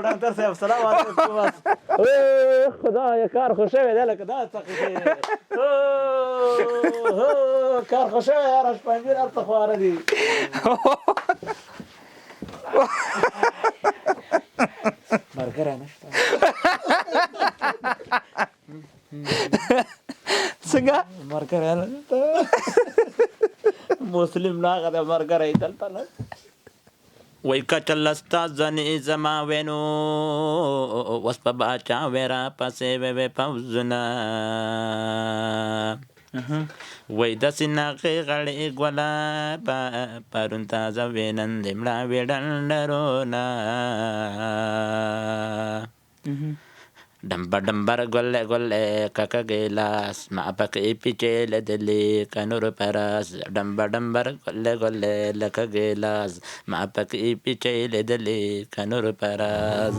ډاکټر صاحب سلام علیکم. خدایا کار خو شوی دی لکه دا څه کار خو شوی یاره شپنځیر هلته خواره دي. ملګری نشته څنګه ملګری نشته مسلم ناغه د ملګری دلته نه وای کچل استازنې زما وینو وس په باچا ویرا پسې وې پوزنا وای د سیناغې غړې ګولا پرون تازه وینن دمړه وډندرونا ډمبر ګلې ګلې ککه ګلاس ما پکې پیچې لدلې کنور پراس ډمبر ګلې ګلې لکه ګلاس ما پکې پیچې لدلې کنور پراس.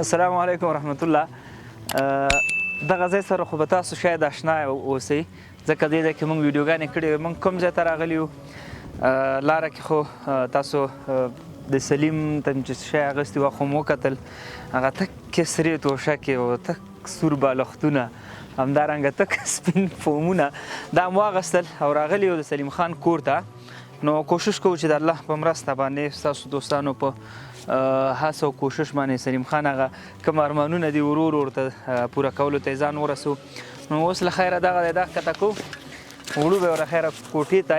السلام علیکم ورحمت الله. دغه ځای سره خو به تاسو شاید آشنا اوسئ ځکه دې ځای کې موږ ویډیوګانې کړې وې. موږ کوم ځای ته راغلي یو لاره کې خو تاسو د سلیم ته چې شی اخیستي وه خو مو وکتل هغه تکې سرې توشکې او تک سور بالښتونه همدارنګه تک سپین فومونه دا مو واخیستل او راغلي یو د سلیم خان کور ته. نو کوشش کوو چې د الله په مرسته باندې ستاسو دوستانو په هڅه او کوشش باندې سلیم خان هغه کوم ارمانونه دي ورو ورو ورته پوره کولو ته یې ځان ورسو. نو اوس له خیره دغه دی دا ښکته کوو وړو به له خیره کوټې ته.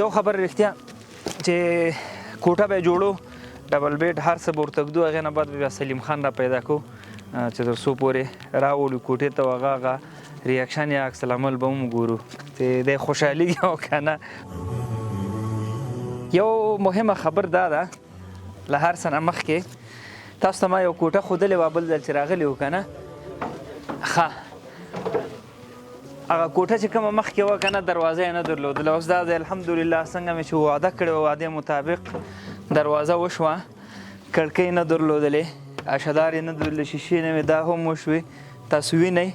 یو خبره رښتیا چې کوټه به یې جوړو ډبل بیډ هر څه به ورته ږدو هغې نه بعد به بیا سلیم خان را پیدا کوو چې تر څو پورې راولو کوټې ته او هغه ریاکشن یا عکس العمل به هم ګورو چې دی خوشحالېږي او که نه. یو مهمه خبر دا ده له هر څه نه مخکې تاسو ته ما یو کوټه ښودلې وه بل ځل چې راغلي وو که نه ښه هغه کوټه چې کومه مخکې وه که نه دروازه یې نه درلودله. اوس دا دی الحمدلله څنګه مې چې وعده کړې وه وعدې مطابق دروازه وشوه کړکۍ نه درلودلې اشدار یې نه درلودلې شیشې نه وې دا هم وشوې تاسو وینئ.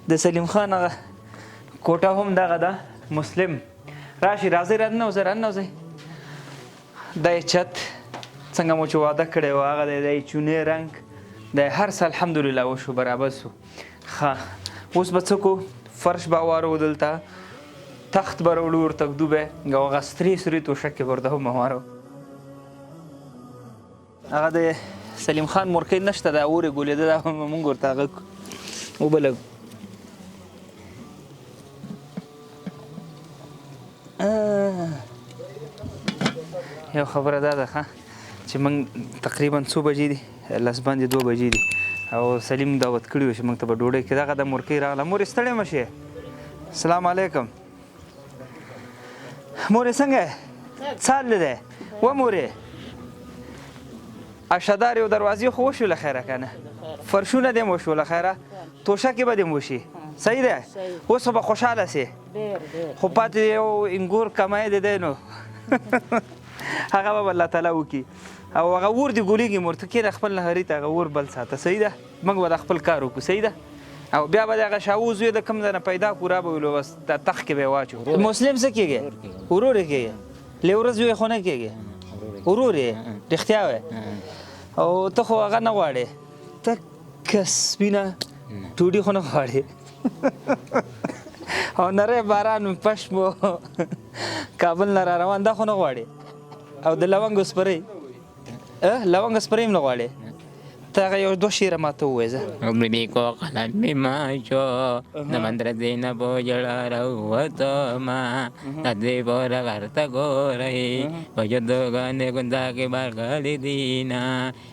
د سلیم خان هغه کوټه هم دغه ده مسلم راشي راځئ راننوځئ راننوځئ. دا یې چت څنګه مو چې واده کړی و هغه دی دا یې چونې رنګ دا یې هر څه الحمدلله وشو برابر سو. ښه اوس به څه کو فرش به وارو دلته تخت به راوړو ورته ږدو به او هغه سرې سرې توشکې به ورته هم وارو. هغه د سلیم خان مورکۍ نشته دا اور یې ګولېده دا هم مونږ ورته هغه اوبه لږ یو خبره دا ده ښه چې موږ تقریبا څو بجې دي لس باندې 2 بجې دي او سلیم دعوت کړي وو چې موږ ته به ډوډۍ کې دغه د مورکۍ راغله. مورې ستړې مه شې. السلام علیکم. مورې څنګه څه حال دی و مورې اشدار یو دروازې خو وشو له خیره که نه فرشونه دې هم وشو له خیره توشکې به دې هم وشي صحیح دی اوس خو به خوشحاله سې خو پاتې یو انګور کمای دی دی نو هغه به الله تعالی وکړي او هغه اور دې ګولېږي مورته کښېنه خپل نهري ته هغه اور بل ساته صحیح ده موږ به د خپل کار وکړو صحیح ده او بیا به د هغه شاوز وي د کوم ځای نه پیدا کړو را به ویلو بس د تخت کې به یې واچو. مسلم څه کېږي ورور یې کېږي له ورځ یې خو نه کېږي ورور یې رښتیا وایي او ته خو هغه نه غواړې تکه سپینه ټوډۍ خو نه غواړې او نری باران پشمو کابل نه را روان دا خو نه غواړې او د لونګو سپرۍ لونګ سپرۍ هم نه غواړې ته هغه یو 2 شعره ماته ووایه زه عمرې کو قلم مې ماشو د مندرزې نه بوجړه راووتمه د دې پوره غر ته ګورئ په جدوګانې ګوندا کې بارغلي دینه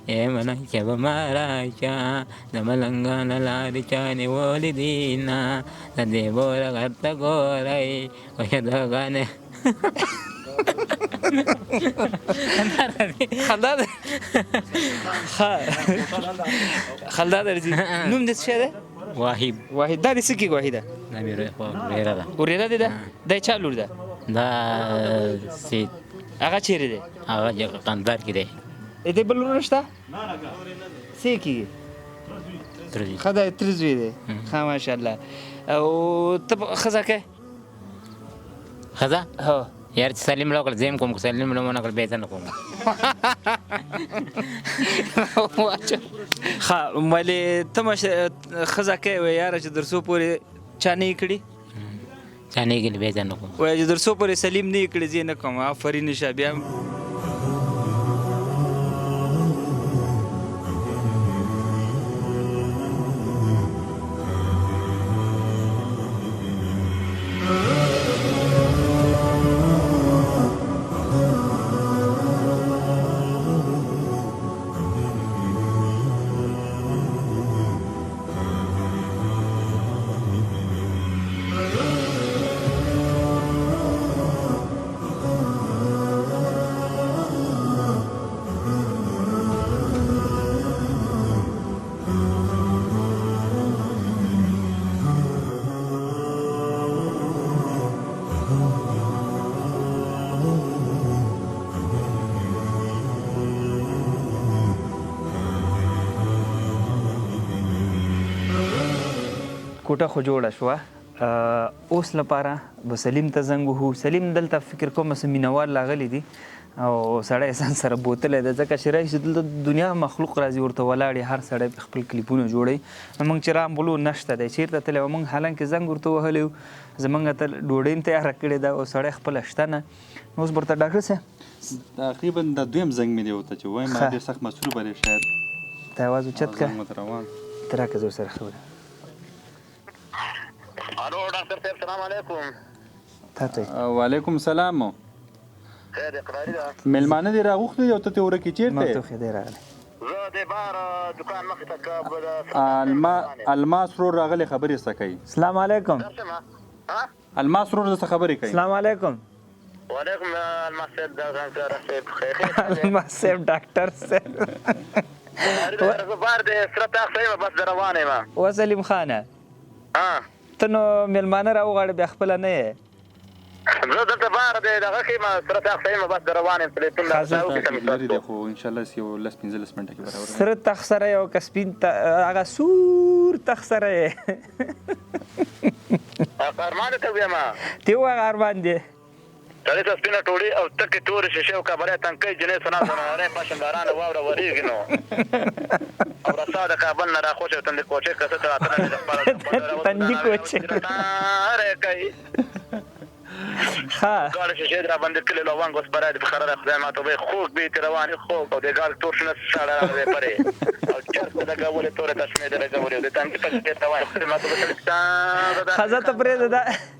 ای منه چې به ما راشه د ملنګانه لارې چا نیولې دینه د دې پوره غر ته ګورئ په جدوګانې خندا ده خندا درځي نوم دې څه ده واحد دا دې څه کېږي واحده دا ورېره ده ورېره دې ده دا چا لور ده دا سید هغه چیرې دی هغه قندهار کې دی دې بل ورور شته څه کېږي ترې ښه دی تره زوی دی ښه ماشاءالله او ته ښځه کوې ښځه هو یار چې سلیم له وکړه زه هم کوم که سلیم له ونه کړه بیا یې زه نه کوم ښه ولې ته ښځه کوې وایې یاره چې تر څو پورې چا نه یې کړي چا نه یې کړي بیا یې زه نه کوم وایي چې تر څو پورې سلیم نه یې کړي زه یې نه کوم آفرین شه بیا کوټه خو جوړه شوه اوس لپاره به سلیم ته زنګ وهو سلیم دلته فکر کوم څه مینهوال راغلی دي او سړی ځان سره بوتلی دی ځکه چې راشي دلته دنیا مخلوق راځي ورته ولاړ هر سړی خپل کلیپونه جوړوي موږ چې رامبلو نشته دی چېرته تللی وو موږ حالانکې زنګ ورته وهلی وو زموږ ته ډوډۍ هم تیاره کړې ده او سړی خپله شته نه نو اوس به ورته ډاکټر صاحب تقریبا د دویم زنګ مې دی ورته چې وایم ما ډېر سخت مصروفه دی شاید ته اواز اوچت کړه زنګ ورته روان ته راکړه زه ورسره خبره الو ډاکټر صاحب سلام علیکم تا ته وعلیکم السلام خیر اقراري ده میلمانه دې راغوښتي او ته ورکې چیرته مفتوحې دی راغلی زه د بار دکان مخې ته الماس رور راغلی خبرې څه کوي السلام علیکم الماس رور څه خبرې کوي السلام علیکم وعلیکم الماس صاحب دا ډاکټر صاحب خیر الماس صاحب ډاکټر صاحب زه بار د سره تاسو یم بس روان یم وسلیم خانه ته نو میلمانه راوغواړې بیا خپله نه یې زه دلته بار د دغه کې ما سره تاسو یم بس روان یم تلیفون لري دی خو ان شاء الله یو 15 منټه کې برابر سره تخ سره یو که سپین هغه سور تخ سره یې ارمان ته ویم ته ووایه ارمان دی سړی ته سپینه ټوړي او تکې تورې شیشې او کابلی تنکۍ جنۍ سنا زنانې پاشندارانه واوره ورېږي نو او رسا د کابل نه راخوشې او تندې کوچې کسه ته راتله مې د خپله تندي کوچې کوي ښه ګاډه شیشې را باندې کلي لونګ اوس پری د خره خدای ماته وایي خوږ بېتې روانې خوږ او د ګاډ تور شنه ساړه راغلی پرې او چرته لګولې تورې تشمې دې لګولې او د تنګي پکې ته وایي خدای ماته وایي ښځه ته پرېږده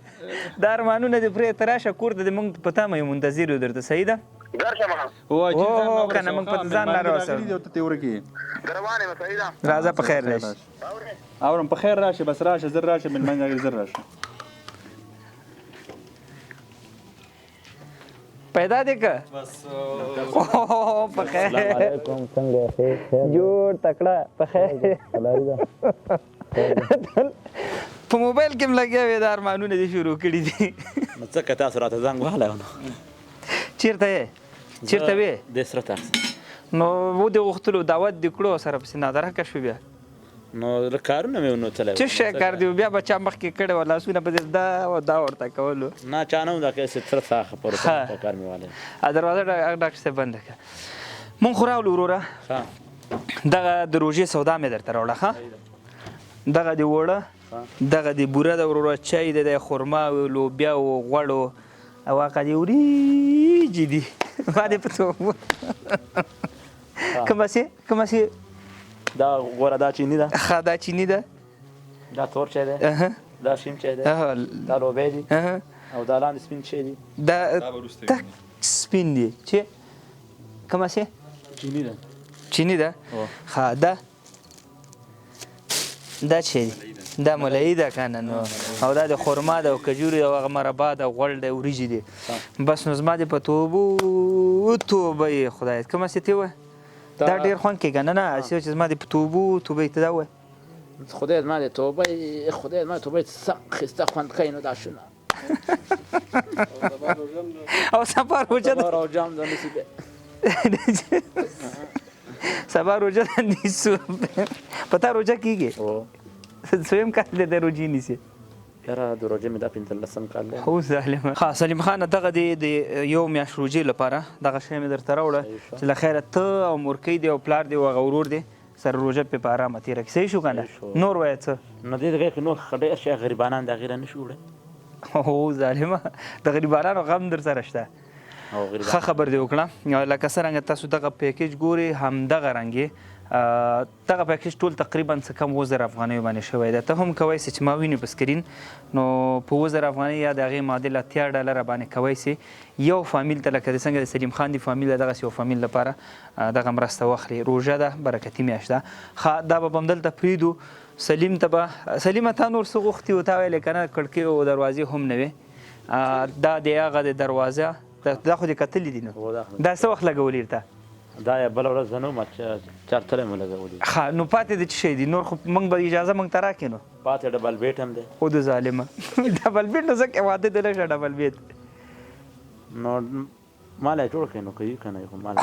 دا ارمانونه دې پرې ته راشه کور ته دې موږ په تمه یو منتظر یو درته صحیح ده درشم که نه موږ په ځان را راوسو روان یم صحیح ده راځه په خیر راشي اورم په خیر راشه بس راشه زر راشه میلمانه زر راشه پیدا دی که بس په خیر علیکم څنګه خیر جوړ تکړه په خیر په موبایل کې هم لګیا وې دا ارمانونه دې شروع کړي دي نو ځکه تاسو راته زنګ وهلی نو چېرته یې چېرته وې د سره تاسو نو و دې غوښتلو دعوت دې کړو سره پسې نادرکه شو بیا نو کارونه مې ونه تللی څه شی کار دی بیا به چا مخکې کړی وه لاسونه به دې دا ورته کولو نه چا نه و دا که سره ساخه پر کار مې والی دروازه ډاکټر صاحب بنده کړه مونږ خو راغلو وروره دغه د روژې سودا مې درته راوړه ښه دغه دې وړه دغه دې بوره ده وروره چای دی د خرما او لوبیا او غوړو او هغه دې وریجې دي ما دې په توبو کومه سي دا غوره دا چینی ده ښه دا چیني ده دا تور چای دی دا شین چای دی دا لوبیا دي او دا لاندې سپین چای دي دا تک سپین دي چې کومه سي چینی ده چینی ده ښه دا چې دا ملایي ده که نه نو او دا د خرما ده او کجوري او هغه مربا ده غوړ دی وریجې دي بس نو زما دې په توبو توبه یې خدای کومه سي ته ووایه دا ډېر خوند کوي که نه نه چې زما دې په توبو توبه یې ته دا ووایه خدای زما دې توبه خدای زما دې توبه سخت ښایسته خوند کوي نو دا شونه او سبا روزه ده او جام د نسی ده سبا روزه ده نیسو پتا روزه کیږي او سویم کال د روزي نیسي یاره د روزې مې دا 15 کال دی هو ظالم ها سلیم خان دغه د یو میاشت روزي لپاره دغه شی مې درته راوړه چې له خیره ته او مورکۍ دی او پلار دی او هغه ورور دی سره روزه په آرامه تېره کړي صحیح شو که نه نور وایه څه نو دې دغه کې نور ډېر شي غریبانان د غیره نشو وړي هو ظالمه د غریبانو غم در سره شته او غریبان ښه خبر دی وکړه لکه څرنګه تاسو دغه پیکیج ګوري همدغه رنګې دغه پیکیج ټول تقریبا څه کم 2000 افغانیو باندې شوی دی ته هم کوی سي چې ما ویني په سکرین نو په 2000 افغانۍ یا د هغې معادل $80 باندې کوی سي یو فامیل ته لکه د څنګه د سلیم خان دی فامیل دغسې یو فامیل لپاره دغه مرسته واخلي روژه ده برکتي میاشت ده ښه دا به همدلته پرېږدو سلیم ته به سلیمه تا نور څه غوښتي و تا ویلې که نه کړکۍ او دروازې هم نه وې دا د هغه د دروازه دا خو دې کتلي دي نو دا څه وخت لګولي ته دا یا بله ورځ زه نه وم چارتلی مو لګولي ښه نو پاتې د څه شی دي نور خو موږ به اجازه موږ ته راکړې نو پاتې ډبل بیټ هم دی خو د ظالمه ډبل بیټ نو ځکه واده دی لږه ډبل بیټ نو مال یې جوړ کړئ نو کوي که نه خو مال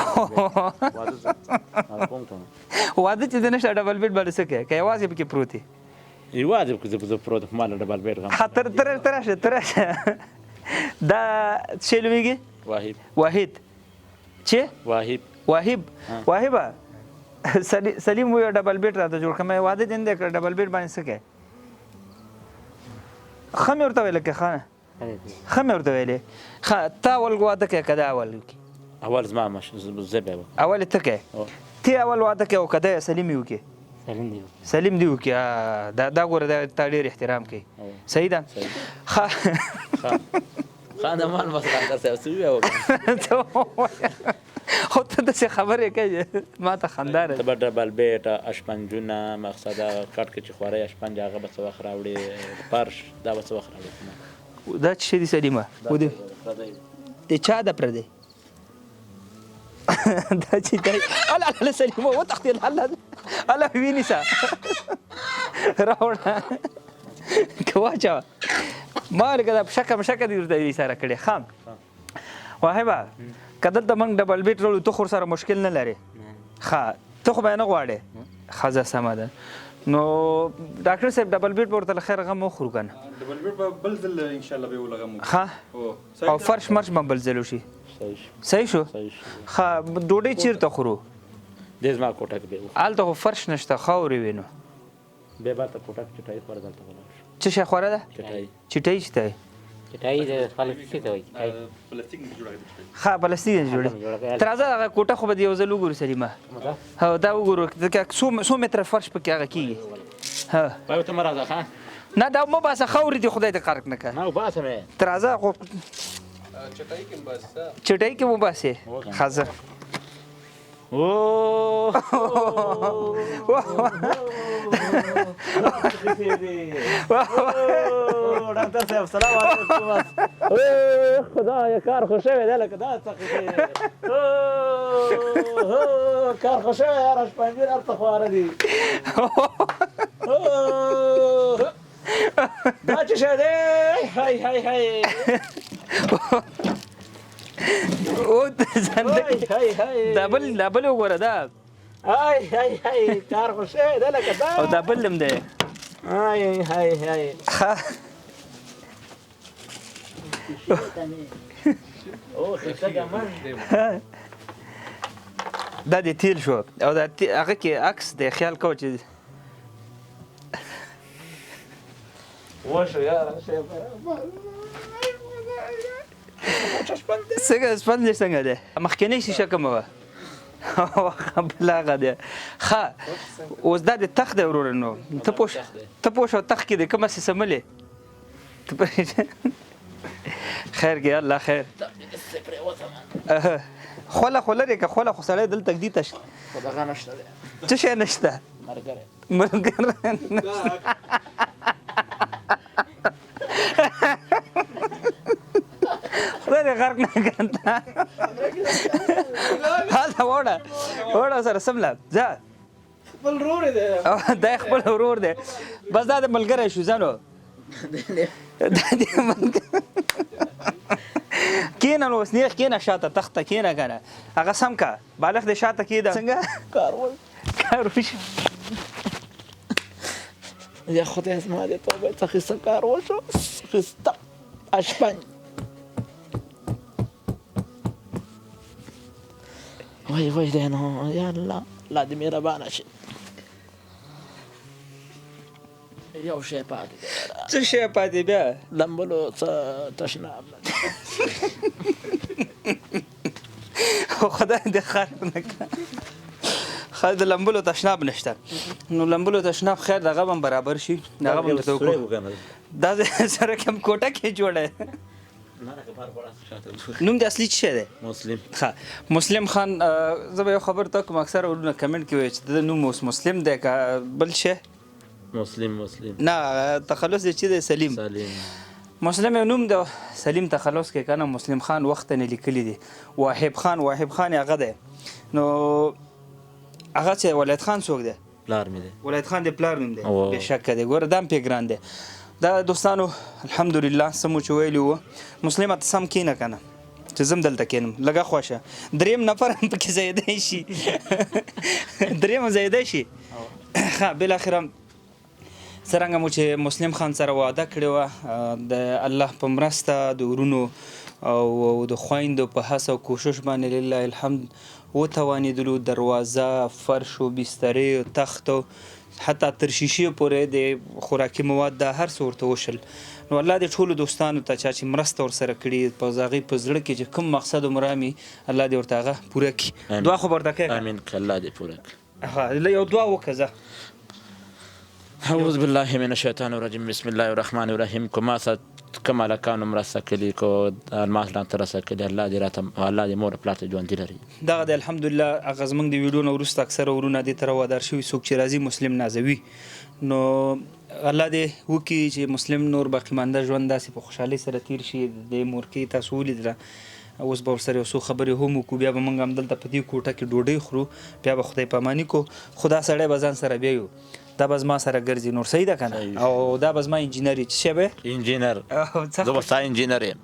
واده چې دی نشته ډبل بیټ باندې څه کوې که یوازې پکې پروت یې یوازې پکې زه پروت مال ډبل بیټ غم ته راشه دا څه نومېږي واحد چې واهب سلیم ویو ډبل بیټ راته جوړ کړه مې واده دین دی کړه ډبل بیټ باندې څه کوې ښه مې ورته ویلې که ښه مې ورته ویلې تا اول واده کوې که دا اول وکړي اول زما زه به وکړم اول یې ته کوې ته اول واده کوې او که دی سلیم یې وکړي سلیم دی وکړي دا ګوره دا تا ډېر احترام کوي صحیح ده خان مال بس راته څه ویو خو ته داسې خبرې کوي ما ته خندا راځي ته به ډبل بیټ اشپنجونه مقصده کټ کې چې خوری اشپنج هغه به څه وخت راوړي فرش دا به څه وخت راوړي دا څه شی دي سلیمه د چا ده پردی دا چې دی الله سلیمه وتښتېد الله وینیسه راوړه که واچوه ما لکه دا شکه مشکه دې ورته اشاره کړې ښه واهبه که دلته موږ ډبل بیټ راوړو ته خو سره مشکل نه لرې ښه ته خو به یې نه غواړې ښه سمه ده نو ډاکټر صاحب ډبل بیټ به ورته له خیره غم وخورو که نه ډبل بیټ به بل ځل انشاءالله به ولغم ښه او فرش مرش به بل ځل وشي صحیح شو ښه ډوډۍ چېرته خورو دې زما کوټه کې به هلته خو فرش نشته خاورې وي نو بیا به کوټه کې چټایي خوره دلته ولاړ شو څه شی خوره ده چټۍ چې دی چټایي د پلاستیک ته وایي پلاستیک نه جوړه ښه پلاستیک نه جوړه ته راځه هغه کوټه خو به د یو ځل وګورو سلیمه هو دا وګورو څو متره فرش پکې هغه کېږي ها ته مه راځه ښه نه دا مه باسه خاورې دي خدای ته قرق نه کړه نه وباسه مې ته راځه خو چټۍ کې مو باسې ښه ځه ډاکټر صاحب سلام علیکم خدایا کار خو شوی دی لکه دا څه کار خو شوی یاره شپنجیر هلته خواره دي دا چې شی دی هی دا بل وګوره دا کار خو شوی دی لکه دا او دا بل هم دی دا دې تیل شو او دا هغه کې عکس دی خیال کوه چې وشو یاره څنګه سپند څنګه دی مخکینی شیشه کومه وه بل هغه دی ښه اوس دا د تخت دی وروره نو ته پوه شو تخت کې دی کومه څه سملې خیر کې الله خیر خوله خو لرې که خوله خو سړی دلته ږدي ته شته خو دغه نشته دی څه شی نشته ملګری خدای دې غرق نه کړم ته هلته وړه سره سمله ځه خپل ورور دی دا خپل ورور دی بس دا د ملګری شو ځه نو دا د ملګری کېنه نو اوس نیغ کېنه شاته تخته کېنه کنه هغه سم کا بالغ دې شاته کېده څنګه کار وشو یا خدای زما دې توبه څه خسته کار وشو خسته اشپن وای دی نو یا الله الله دې مهربانه شي یو شی پاتې دی څه شی پاتې بیا لمبلو څه تشناب خدای دې خیر نه کړه خیر د لمبلو تشناب نشته نو لمبلو تشناب خیر دغه هم برابر شي دغه هم ورته وکړو دا سره کوم کوټه کې جوړه نوم د اصلي څه دی مسلم ها مسلم خان زه به یو خبر ته کوم اکثر ورونه کمنټ کې وایي چې د نوم اوس مسلم دی که بل شی مسلم نه تخلص دی چې دی سلیم مسلم یو نوم دی سلیم تخلص کې کنه مسلم خان وخت نه لیکلی دی واحب خان هغه دی نو هغه چې ولایت خان څوک دی پلار مې دی ولایت خان د پلار نوم دی بېشکه دی ګوره دا هم پې ګران دی دا دوستانو الحمدلله سمو چې ویلي وو مسلمه ته سم کښېنه که نه چې زه هم دلته کښېنم لږه خوښه درېیم نفر هم پکې ځایېدی شي درېیم هم ځایېدی شي ښه بالاخره څرنګه مو چې مسلم خان سره وعده کړې وه د الله په مرسته د ورونو او د خویندو په هڅه او کوشش باندې لله الحمد وتوانېدلو دروازه فرش و بسترې و تخت حتی تر شیشې پورې د خوراکي مواد دا هر څه ورته وشل نو الله دې ټولو دوستانو ته چا چې مرسته ورسره کړي په هغې په زړه کې چې کوم مقصد و مرامي الله دې ورته هغه پوره کړي دعا خو به ورته کوې امین که الله دې پوره کړي یو دعا وکړه زه اعوذ بالله من الشیطان الرجیم بسم الله الرحمن الرحیم کوما کوم هلکانو مرسته کړي کو الماس لاندې رسه کړي الله دې راته الله دې مور پلار ته ژوندي لري دغه د الحمدلله هغه زموږ د ویډیو نه وروسته اکثره ورونه دې ته راودار شوي څوک چې راځي مسلم نازوي نو الله دې وکړي چې مسلم نور باقیمانده ژوند داسې په خوشحالۍ سره تیر شي د مورکۍ تاسو ولیدله اوس به ورسره یو څو خبرې هم وکړو بیا به موږ همدلته په دې کوټه کې ډوډۍ خورو بیا به خدای پاماني کو خو دا سړی به ځان سره بیایو دا به زما سره ګرځي نور صحیح ده که نه او دا به زما انجینر څه شی به انجینر زه به ستا انجینر یم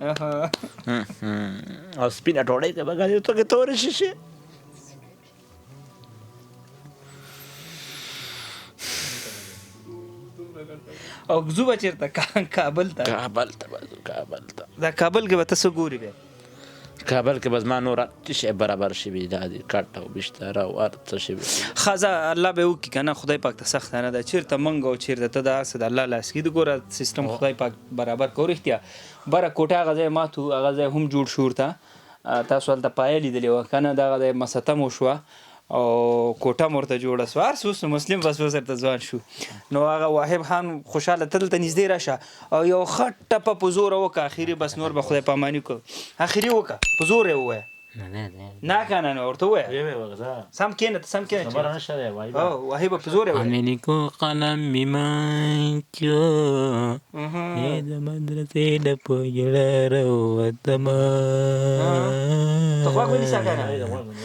او سپینه ډوډۍ که به ګاډي ته کې تورې شیشې او ځو به چېرته کابل ته به ځو دا کابل کې به ته څه ګورې بیا کابل کې به زما نور څه شی برابر شوي دا دي کټ او بستر او هر څه شوي ښه الله به وکړي که نه خدای پاک ته سخته نه ده چېرته موږ او چېرته ته دا هر څه د الله لاس کې د ګوره سیستم خدای پاک برابر کو رښتیا بره کوټه هغه ځای مات و هغه ځای هم جوړ شو ورته تاسو هلته پایه لیدلې وه که نه دغه ځای مسته مو شوه او کوټه مو ورته جوړه سوه هر څه اوس مسلم بس اوس ورته ځوان شو نو هغه واحب خان خوشحاله ته دلته نږدې راشه او یو ښه ټپه په زوره وکړه اخري بس نور به خدای پاماني کو اخري وکړه په زور یې ووایه نه که نه ورته ووایه سم کښېنه ته سم کښېنه واحبه په زور یې ووایه امې کو قلم مې مانچو د مدرسې د په زړه راووتمه ته غوږ ونیسه که نه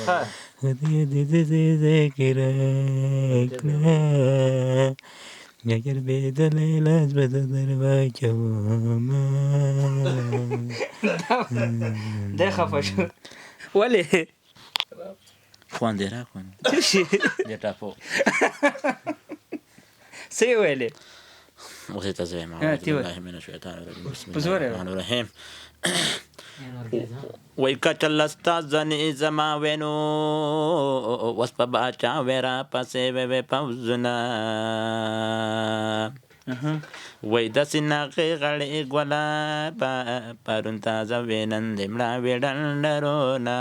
ښه خدای دې ذکر کړه ګرځېدلی لاس به در واچومه دی خفه شو ولې خوند یې راکړو څه شي دې ټاپو څه یې ویلې اوس یې ته زه یم اعوذ بالله من الشیطان الرجیم بسم الله الرحمن الرحیم وای کچل ستا ځنې زما وینو اوس په باچا وې راپسې وې پوځونه وای داسې ناغې غړې ګوله پرون تازه وې نن دې مړه وې ډنډرونه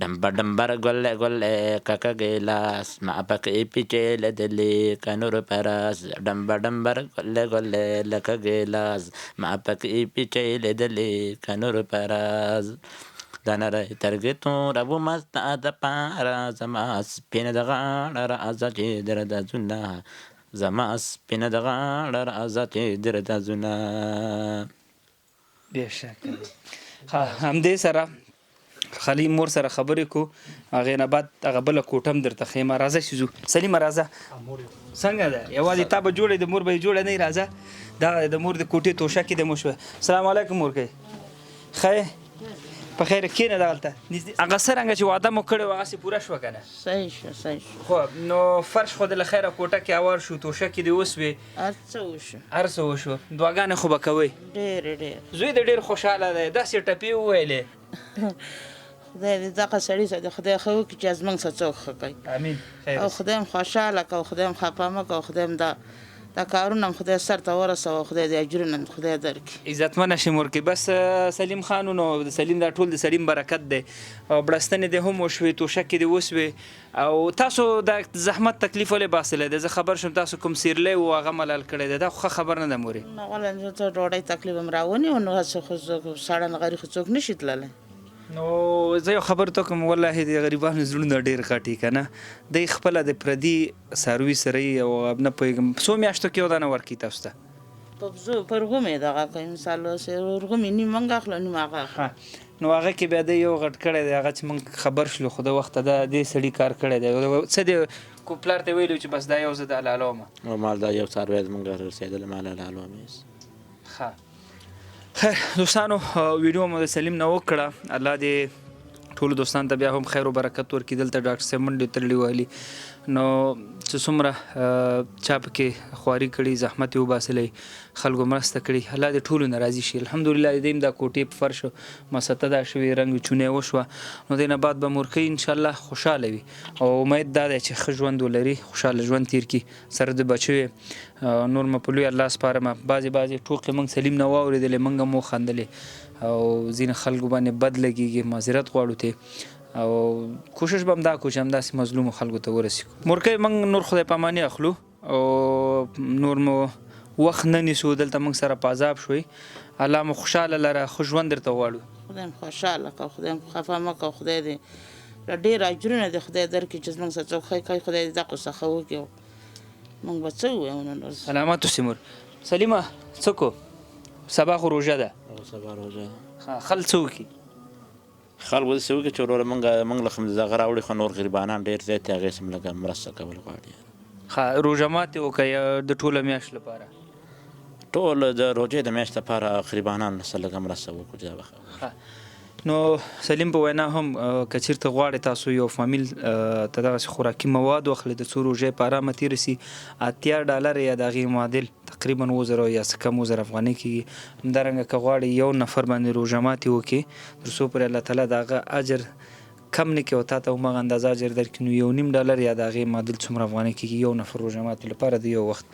ډمبر ډمبر ګلې ګلې ککه ګیلاس ما پکې پیچې لیدلې کنور پراس ډمبر ډمبر ګلې ګلې لکه ګیلاس ما پکې پیچې لیدلې کنور پراس دا نری ترګې تور ابو مست د پاره زما سپینه د غاړه راځه چې درته ځونه زما سپینه د غاړه راځه چې درته ځونه بېشکه همدې سره خالي مور سره خبرې کو هغې نه بعد هغه بله کوټه هم درته ښیم راځه چې ځو سلیمه راځه څنګه ده یوازې تا به جوړې د مور به یې جوړه نه راځه دا د مور د کوټې توشکې د مو شوه السلام علیکم مورکۍ ښه په خیر کښېنه دغلته هغه څرنګه چې واده مو کړی و هغسې پوره شوه که نه صحیح شو خو نو فرش خو د له خیره کوټه کې هوار شو توشکې دې وسوې هر څه وشو هر څه وشو دعاګانې خو به کوئ ډېر زوی د ډېر خوشحاله دی داسې ټپې وویلې خدای دې دغه سړي سره د خدای ښه وکړي چې زموږ څه څوک ښه کوي امین خیر او خدای هم خوشحاله کړه او خدای هم خفه مه کړه او خدای هم دا کارونه هم خدای سر ته ورسوه او خدای دې اجرونه هم خدای درکړي عزتمنه شي مورکۍ بس سلیم خان نو د سلیم دا ټول د سلیم برکت دی او بړستنې دې هم وشوې توشکې دې وسوې او تاسو دا زحمت تکلیف ولې باسلی دی زه خبر شم تاسو کوم سیرلی و هغه ملال کړی دی دا خو ښه خبر نه ده مورې نه غواړم چې ته ډوډۍ تکلیف هم راونیو نو هسې خو ساړه نغري خو څوک نشي تللی نو زه یو خبر ته کوم والله د غریبانو زړونه ډېر غټي که نه دی خپله د پردي څاروي سره یې او نه پوهېږم څو میاشتو کې یو دانه ورکوي تاسو ته پر غومې دغه کوي مثال ورغومې نیم موږ اخلو نیم هغه اخلو نو هغه کې بیا دی یو غټ کړی دی هغه چې موږ خبر شلو خو د وخته دا دې سړي کار کړی دی څه دی کو پلار ته ویلو چې بس دا یو زه د حلالوم مال دا یو څاروی زموږ رسېدلی مال حلالوم ښه خیر دوستانو ویډیو مو د سلیم نه وکړه الله دې ټولو دوستانو ته بیا هم خیر و برکت ورکړي دلته ډاکټر صاحب منډې تړلي وهلي نو چې څومره چا پکې خواري کړي زحمت یې وباسلی خلکو مرسته کړي الله دې ټولو نه راضي شي الحمدلله د دې هم دا کوټې په فرش مسته دا شوې رنګ چونې وشوه نو دې نه بعد به مورکۍ انشاءالله خوشحاله وي او امید دا دی چې ښه ژوند ولري خوشحاله ژوند تیر کړي سره د بچو نور مو په لوی الله سپارمه بعضې ټوکې موږ سلیم نه واورېدلې موږ هم وخندلې او ځینې خلکو باندې بد لګېږي معذرت غواړو ته او کوشش به هم دا کوو چې همداسې مظلومو خلکو ته ورسېږو مورکۍ موږ نور خدای پاماني اخلو او نور مو وخت نه نیسو دلته موږ سره په عذاب شوئ الله مو خوشحاله لره ښه ژوند درته غواړو خدای هم خوشحاله کړه خدای هم خفه مه کړه خدای دې ډېر اجرونه دې خدای درکړي چې زموږ څه څوک ښه کوي خدای دې دغو څخه وکړي موږ به څه ووایو نو سلامت اوسې مور سلیمه څه کو سبا خو روژه ده سبا روژه خل څه وکړي خلکو داسې وکړي چې وروره موږ له دغه راوړي خو نور غریبانان ډېر زیات دي هغې سم لږه مرسته کول غواړي ښه روژه ماتې وکړه د ټوله میاشت لپاره ټول د روژې د میاشت لپاره غریبانان سره لږه مرسته وکړو چې دا به نو سلیم په وینا هم که چېرته غواړئ تاسو یو فامیل ته دغسې خوراکي مواد واخلئ د څو روژې په ارامه تېره سي $80 یا د هغې معادل تقریبا 2000 یا څه کم 2000 افغانۍ کېږي همدارنګه که غواړئ یو نفر باندې روژه ماتې وکړي تر څو پورې الله تعالی د هغه اجر کم نه کړي او تا ته هماغه اندازه اجر درکړي نو $1.5 یا د هغې معادل څومره افغانۍ کېږي یو نفر روژه ماتې لپاره د یو وخت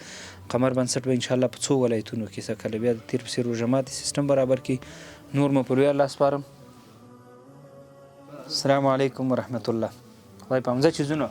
قمر بنسټ به انشاءالله په څو ولایتونو کې څه کله بیا د تېر پسې روژه ماتې سیستم برابر کړي نور مو په لوی الله سپارم السلام علیکم ورحمت الله خدای په همزه چې ځو نو